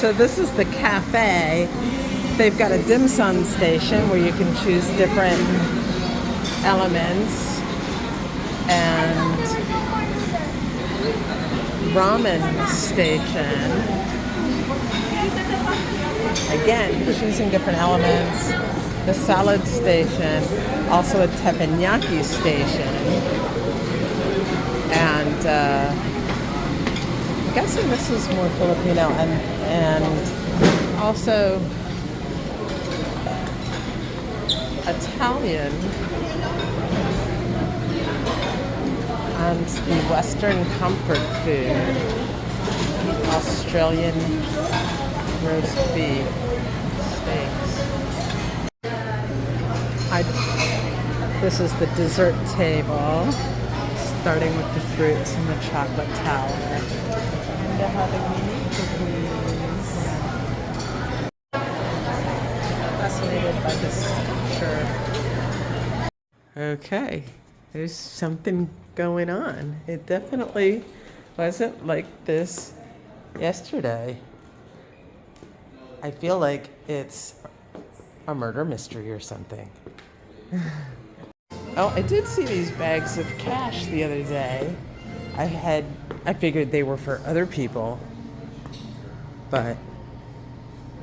So this is the cafe. They've got a dim sum station where you can choose different elements, and ramen station. Again, choosing different elements. The salad station, also a teppanyaki station, and I'm guessing this is more Filipino, and also Italian, and the Western comfort food, Australian roast beef steaks. This is the dessert table, starting with the fruits and the chocolate tower. And they're having mini cookies. Fascinated by this sculpture. Okay, there's something going on. It definitely wasn't like this yesterday. I feel like it's a murder mystery or something. Oh, I did see these bags of cash the other day. I figured they were for other people, but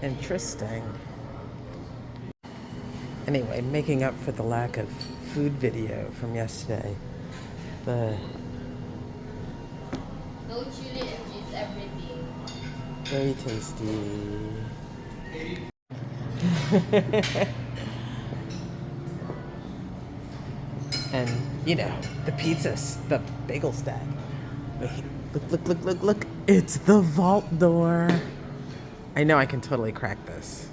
interesting. Anyway, making up for the lack of food video from yesterday. No chili and cheese, everything. Very tasty. And, you know, the pizzas, the bagel stack. Look. It's the vault door. I know I can totally crack this.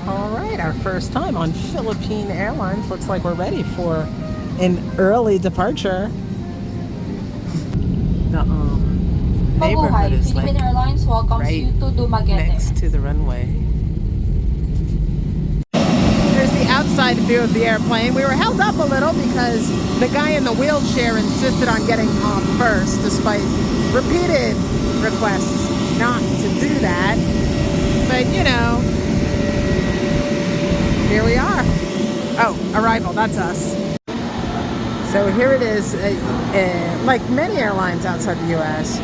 All right, our first time on Philippine Airlines. Looks like we're ready for an early departure. The neighborhood is like Airlines welcomes right you to Dumaguete. next to the runway. There's the outside view of the airplane. We were held up a little because the guy in the wheelchair insisted on getting off first, despite repeated requests not to do that. But, you know, here we are. Oh, arrival, that's us. So here it is. Like many airlines outside the U.S.,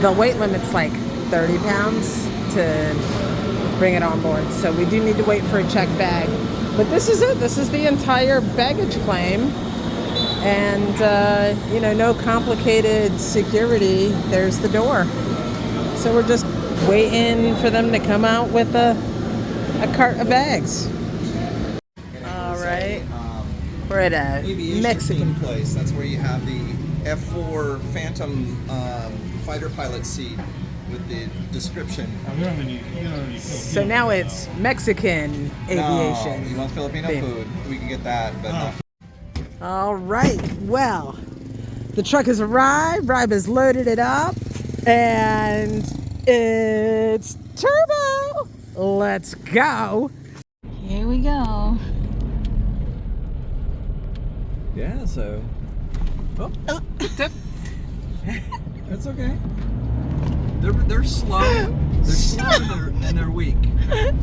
the weight limit's like 30 pounds to bring it on board. So we do need to wait for a checked bag. But this is it. This is the entire baggage claim. And, you know, no complicated security. There's the door. So we're just waiting for them to come out with a cart of bags. All right. We're at a Mexican place. That's where you have the F4 Phantom fighter pilot seat with the description. So now it's Mexican aviation. No, you want Filipino food? We can get that, but not. All right. Well, the truck has arrived. Rob has loaded it up, and it's turbo. Let's go. Here we go. Yeah. So. Oh. That's okay. They're slow. They're slow and they're weak. The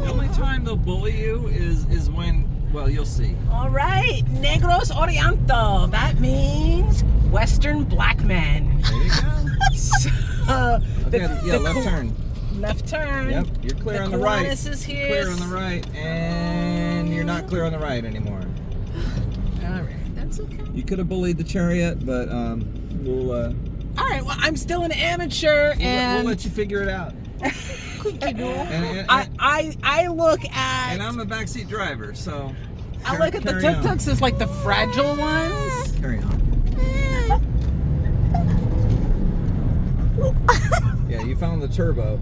only time they'll bully you is when, well, you'll see. All right, Negros Oriental. That means Western black men. There you go. So, left turn. Left turn. Yep, you're clear on the right. Is here. Clear on the right, and you're not clear on the right anymore. All right, that's okay. You could have bullied the chariot, but we'll. All right, well, I'm still an amateur, and we'll let you figure it out. I look at. And I'm a backseat driver, so. I look at the tuk-tuks as like the fragile ones. Carry on. Yeah, you found the turbo.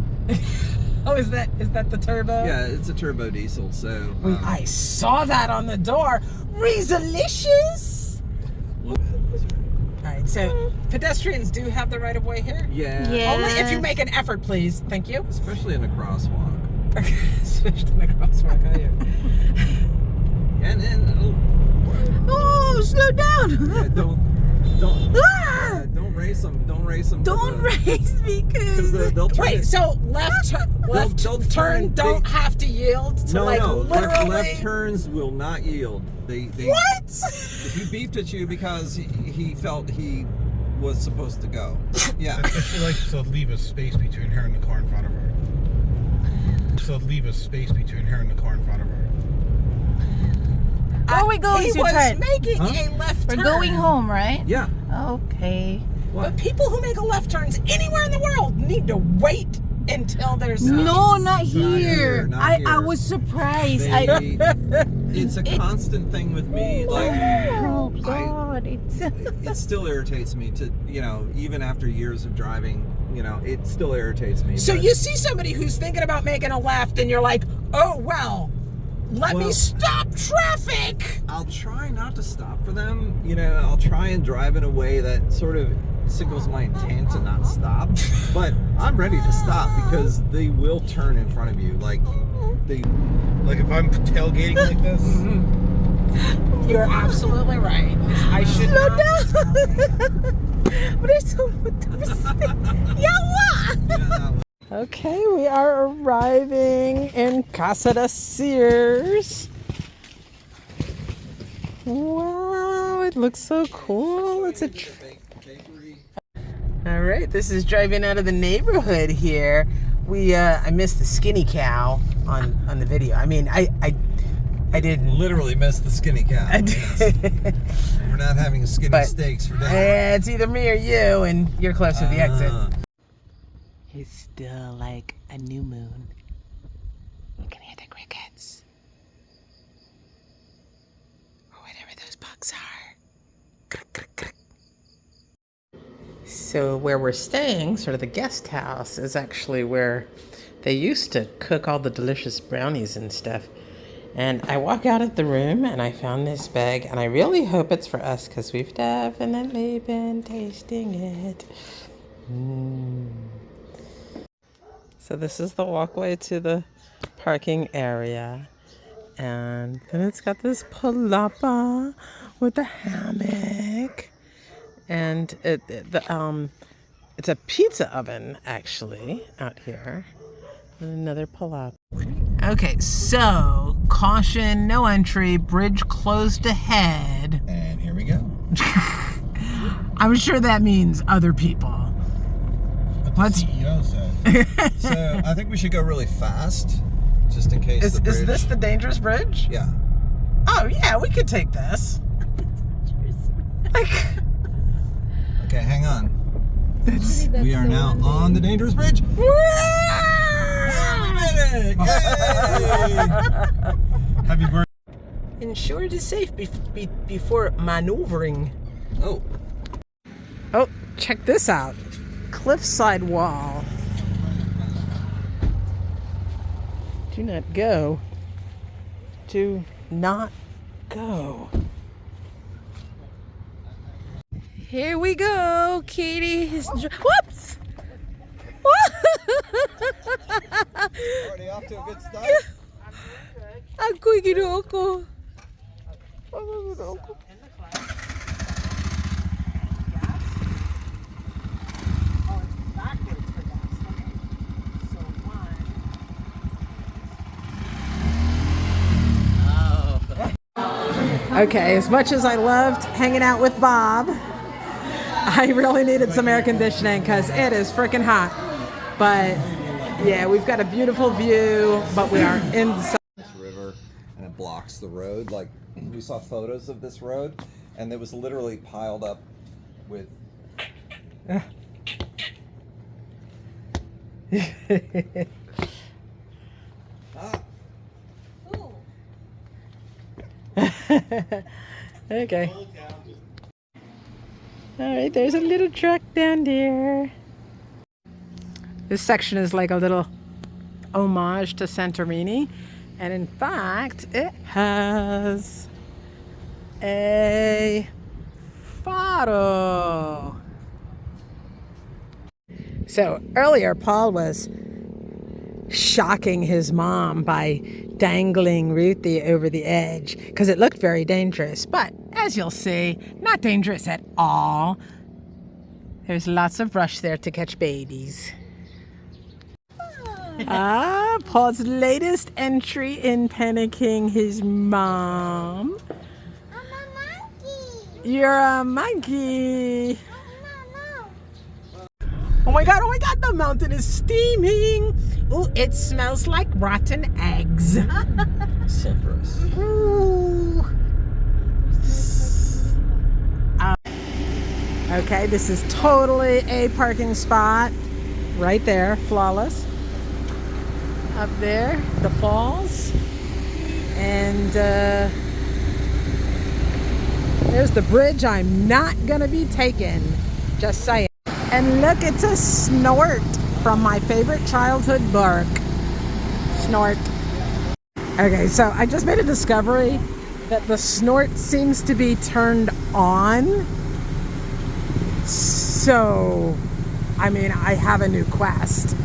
Oh, is that the turbo? Yeah, it's a turbo diesel, so. I saw that on the door. Resolicious. All right, so pedestrians do have the right of way here? Yeah. Only if you make an effort, please. Thank you. Especially in a crosswalk. Especially in a crosswalk, are you? And oh, slow down. Yeah, don't Don't race them. Don't race them. Don't race because they'll turn. Wait, so left they'll turn don't have to yield to no, like no. literally. Left turns will not yield. They What? He beeped at you because he felt he was supposed to go. Yeah. She likes to leave a space between her and the car in front of her. So leave a space between her and the car in front of her. Where are we going, He was sweetheart? making a left We're turn. going home, right? Yeah. Okay. But people who make a left turns anywhere in the world need to wait until there's No, not here, here. not I here. was surprised. It's a constant thing with me. Like, Oh God, it still irritates me to, even after years of driving, it still irritates me. So but- you see somebody who's thinking about making a left and you're like, oh, well, let me stop traffic. I'll try not to stop for them. I'll try and drive in a way that sort of signals my intent to not stop. But I'm ready to stop because they will turn in front of you. Like if I'm tailgating like this. You're absolutely right. I should Slow not. down. But it's so Yawa. Okay, we are arriving in Casa de Sears. Wow, it looks so cool. It's a all right, this is driving out of the neighborhood here. I missed the skinny cow on the video. I mean, I didn't literally miss the skinny cow. I did. We're not having skinny But- steaks for dinner. It's either me or you, and you're closer to the exit. It's still like a new moon. You can hear the crickets. Or whatever those bugs are. Crick, crick, crick. So where we're staying, sort of the guest house, is actually where they used to cook all the delicious brownies and stuff. And I walk out of the room and I found this bag, and I really hope it's for us because we've definitely been tasting it. So this is the walkway to the parking area. And then it's got this palapa with a hammock. And it's a pizza oven, actually, out here. And another palapa. Okay, so caution, no entry, bridge closed ahead. And here we go. I'm sure that means other people. What the CEO said. So I think we should go really fast, just in case Is the bridge. this the dangerous bridge? Yeah. Oh yeah, we could take this. Like, Okay, hang on. We are now on the dangerous bridge. We made it! Yay! Happy birthday. ensure it is safe before maneuvering. Oh, Oh, check this out. Cliffside wall. Do not go. Do not go. Here we go. Katie is. Whoops! already off to a good start. Ako'y ginoo. Okay, as much as I loved hanging out with Bob, I really needed some air conditioning because it is freaking hot. But yeah, we've got a beautiful view, but we are inside. This river, and it blocks the road. Like, we saw photos of this road, and it was literally piled up with. Okay. All right, there's a little truck down there. This section is like a little homage to Santorini. And in fact, it has a faro. So earlier, Paul was shocking his mom by dangling Ruthie over the edge because it looked very dangerous. But as you'll see, not dangerous at all. There's lots of brush there to catch babies. Paul's latest entry in panicking his mom. I'm a monkey. You're a monkey. Oh my god, the mountain is steaming. Ooh, it smells like rotten eggs. Sulfurous. Ooh. Okay, this is totally a parking spot. Right there, flawless. Up there, the falls. And there's the bridge I'm not gonna be taking. Just saying. And look, it's a snort from my favorite childhood book. Snort. Okay, so I just made a discovery that the snort seems to be turned on. So, I mean, I have a new quest.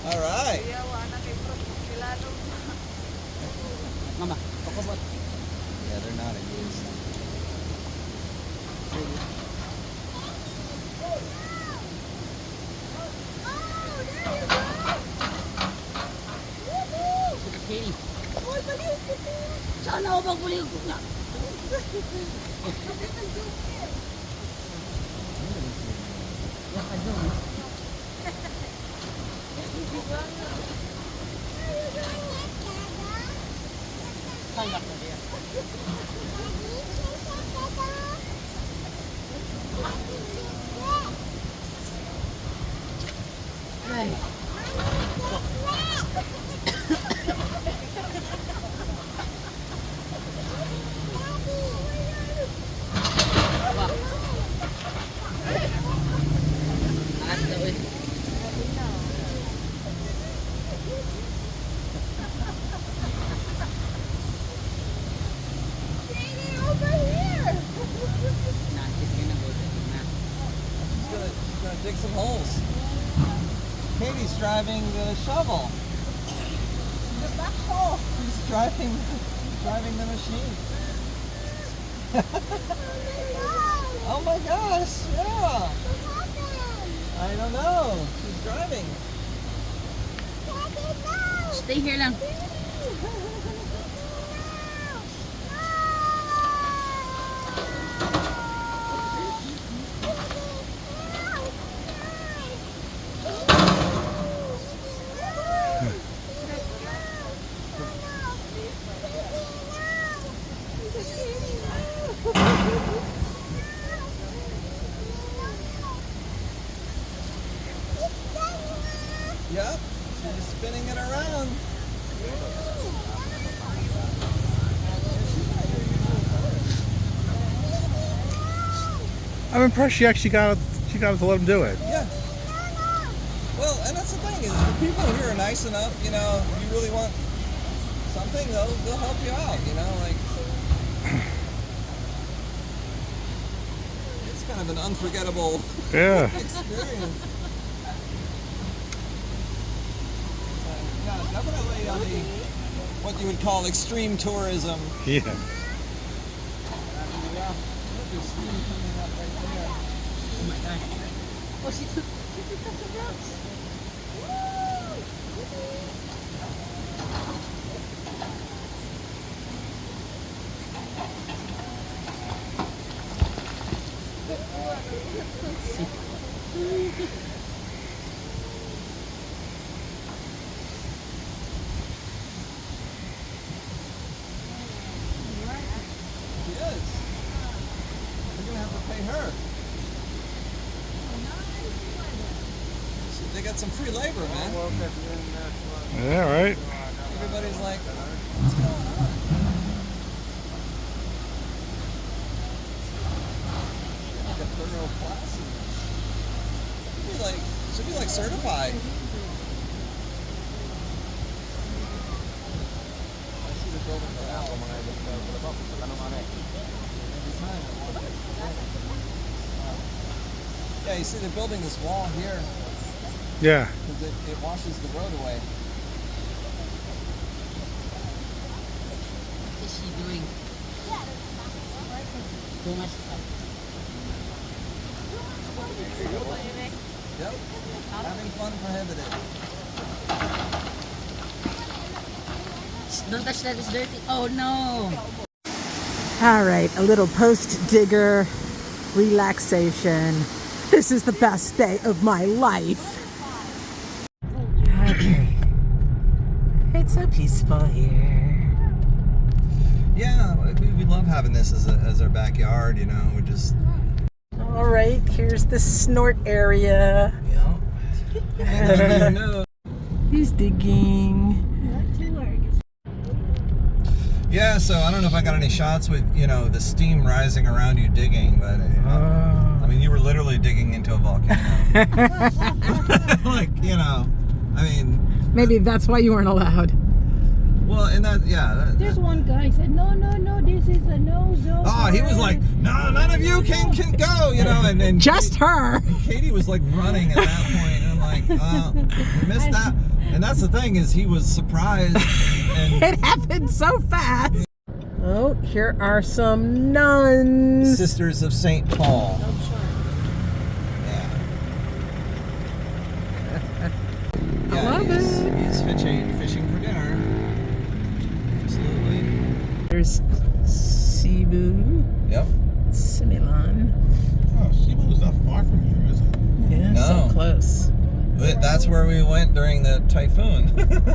All right. Yeah, they're not used. Sana ako magbuli ko nga. She's gonna dig some holes. Katie's driving the shovel. The backhoe. She's driving the machine. Oh my gosh! Yeah. I don't know. She's driving. Stay here lang. Yep. She's spinning it around. I'm impressed she actually got us to let him do it. Yeah. Well, and that's the thing is, the people here are nice enough. You know, if you really want something, they'll help you out. You know, like it's kind of an unforgettable experience. Yeah, definitely on the what you would call extreme tourism. Yeah. Yeah. Look, there's steam coming up right there. Oh my gosh. Oh, she took some rocks. She is. We're gonna have to pay her. She's digging got some free labor, man. Yeah, right. Everybody's like, what's going on? Like a thorough class. Should be like certified. I see the building for Apple when I look for the bubble, but I don't know. Every time. Yeah, you see they're building this wall here. Yeah. Because it washes the road away. What is she doing? Too much stuff. Yep. Having fun prohibited. Don't touch that, it's dirty. Oh no! All right, a little post-digger relaxation. This is the best day of my life. Okay. It's so peaceful here. Yeah, we love having this as our backyard, you know. We just. All right, here's the snort area. Yeah. He's digging. Yeah, so I don't know if I got any shots with, you know, the steam rising around you digging, but I mean, you were literally digging into a volcano. Like, you know, I mean. Maybe that's why you weren't allowed. Well, and There's one guy said, no, this is a no zone. Oh, he was like, no, none of you can go, you know, and just her. And Katie was like running at that point, and I'm like, we missed that. And that's the thing, is he was surprised. And it happened so fast. Oh, here are some nuns. Sisters of St. Paul. I love it. He's fishing for dinner. Absolutely. There's Cebu. Yep. Similan. Oh, Cebu is not far from here, is it? Yeah, No. so close. That's where we went during the typhoon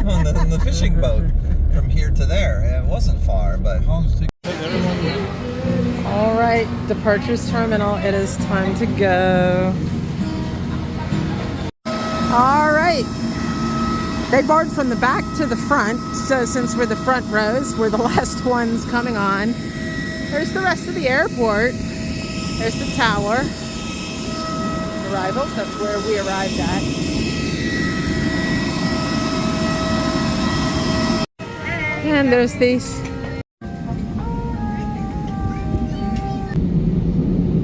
on the fishing boat. From here to there. It wasn't far, but. All right, departures terminal. It is time to go. All right. They board from the back to the front, so since we're the front rows, we're the last ones coming on. There's the rest of the airport. There's the tower. Arrivals, that's where we arrived at. And there's these.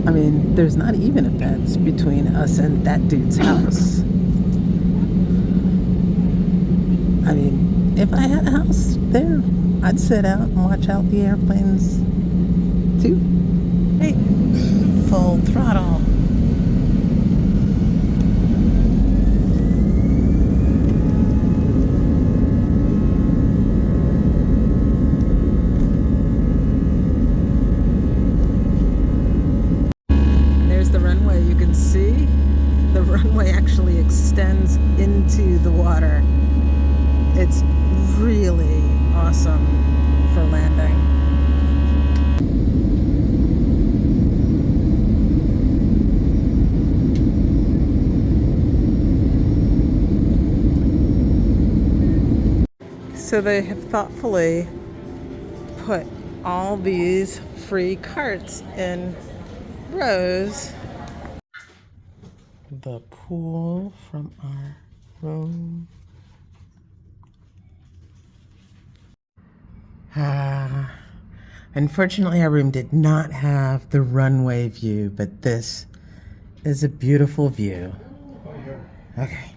I mean, there's not even a fence between us and that dude's house. I mean, if I had a house there, I'd sit out and watch out the airplanes too. Hey, full throttle. There's the runway. You can see the runway actually extends into the water. It's really awesome for landing. So they have thoughtfully put all these free carts in rows. The pool from our room. Unfortunately, our room did not have the runway view, but this is a beautiful view. Okay.